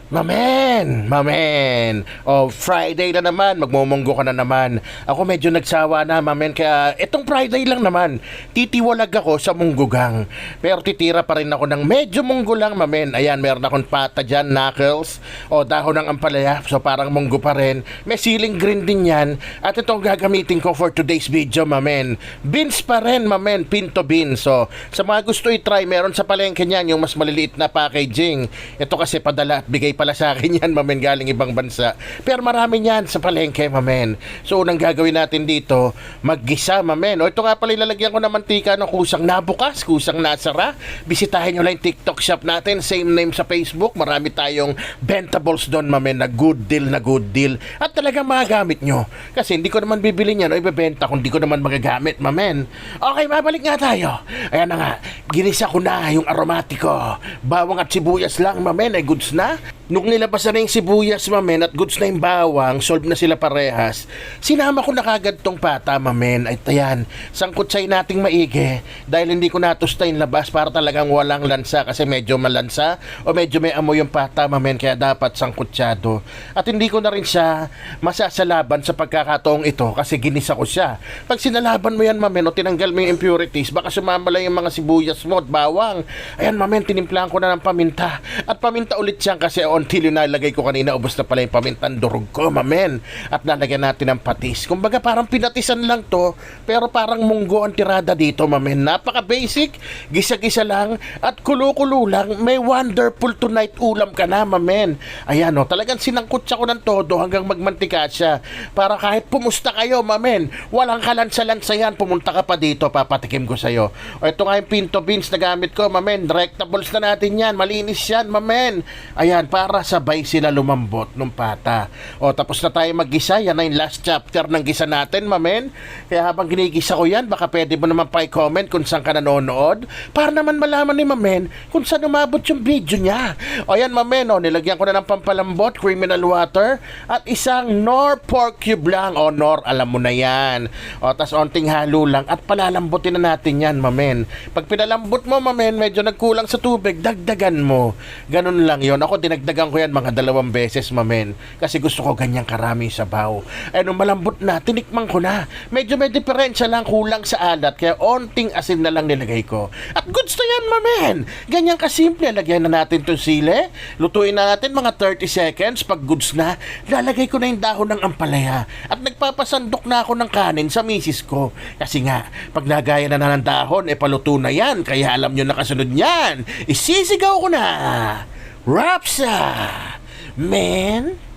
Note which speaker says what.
Speaker 1: Mamen. Oh, Friday na naman, magmumunggo ka na naman. Ako medyo nagsawa na, mamen, kaya itong Friday lang naman, titiwalag ako sa munggugang. Pero titira pa rin ako ng medyo munggo lang, mamen. Ayan, meron akong pata dyan, knuckles, o dahon ng ampalaya, so parang munggo pa rin. May ceiling green din yan. At itong gagamitin ko for today's video, mamen. Beans pa rin, mamen, pinto beans. So, sa mga gusto i-try, meron sa palengke niyan yung mas maliliit na packaging. Ito kasi padala at bigay pala sa akin yan, mamen, galing ibang bansa. Pero marami yan sa palengke, mamen. So, unang gagawin natin dito, maggisa, mamen. O, ito nga pala ilalagyan ko ng mantika ng kusang nabukas, kusang nasara. Bisitahin nyo lang yung TikTok shop natin, same name sa Facebook. Marami tayong bentables doon, mamen, na good deal na good deal. At talagang magagamit nyo. Kasi hindi ko naman bibili niyan o ibebenta kung hindi ko naman magagamit, mamen. Okay, mabalik nga tayo. Ayan na nga, ginisa ko na yung aromatiko. Bawang at sibuyas lang, mamen, ay goods na. Nung nilabasan na yung sibuyas, mamen, at goods na yung bawang, solve na sila parehas, sinama ko na kagad tong pata, mamen. Ay, ayan, sangkutsay nating maigi dahil hindi ko natusta yung labas para talagang walang lansa kasi medyo malansa o medyo may amoy yung pata, mamen, kaya dapat sangkutsyado. At hindi ko na rin siya masasalaban sa pagkakataong ito kasi ginisa ko siya. Pag sinalaban mo yan, mamen, o tinanggal mo yung impurities, baka sumama lang yung mga sibuyas mo at bawang. Ayan, mamen, tinimplahan ko na ng paminta. At paminta ulit siya kasi until yung nalagay ko kanina, ubos na pala yung pamintang durog ko, mamen. At nalagyan natin ng patis. Kumbaga parang pinatisan lang to, pero parang munggo ang tirada dito, mamen. Napaka basic, gisa-gisa lang at kulo-kulo lang. May wonderful tonight ulam ka na, mamen. Ayan o, talagang sinangkot siya ko ng todo hanggang magmantika siya. Para kahit pumusta kayo, mamen, walang kalansa-lansa yan, pumunta ka pa dito, papatikim ko sa'yo. O ito nga yung pinto beans na gamit ko, mamen. Rectables na natin yan, malinis yan, mamen. Ayan, para sabay sila lumambot nung pata. O, tapos na tayo maggisa. Yan na yung last chapter ng gisa natin, mamen. Kaya habang ginigisa ko yan, baka pwede mo naman pa-comment kung saan ka nanonood para naman malaman ni mamen kung saan umabot yung video niya. O, yan, mamen, o, nilagyan ko na ng pampalambot, criminal water, at isang nor pork cube lang. O, nor, alam mo na yan. O, tas onting halo lang at palalambutin na natin yan, mamen. Pag pinalambot mo, mamen, medyo nagkulang sa tubig, dagdagan mo. Ganun lang yon. Ako, dinagdagan ko yan mga 2 beses, mamen. Kasi gusto ko ganyang karami sabaw. Ay, nung malambot na, tinikman ko na. Medyo may diferensya lang, kulang sa alat. Kaya onting asin na lang nilagay ko. At goods na yan, mamen. Ganyan kasimple. Lagyan na natin itong sile. Lutuin na natin mga 30 seconds. Pag goods na, lalagay ko na yung dahon ng ampalaya. At nagpapasandok na ako ng kanin sa misis ko. Kasi nga, pag nagaya na ng dahon, paluto na yan. Kaya alam nyo na kasunod yan. Isisigaw ko na. Rapsa! Man!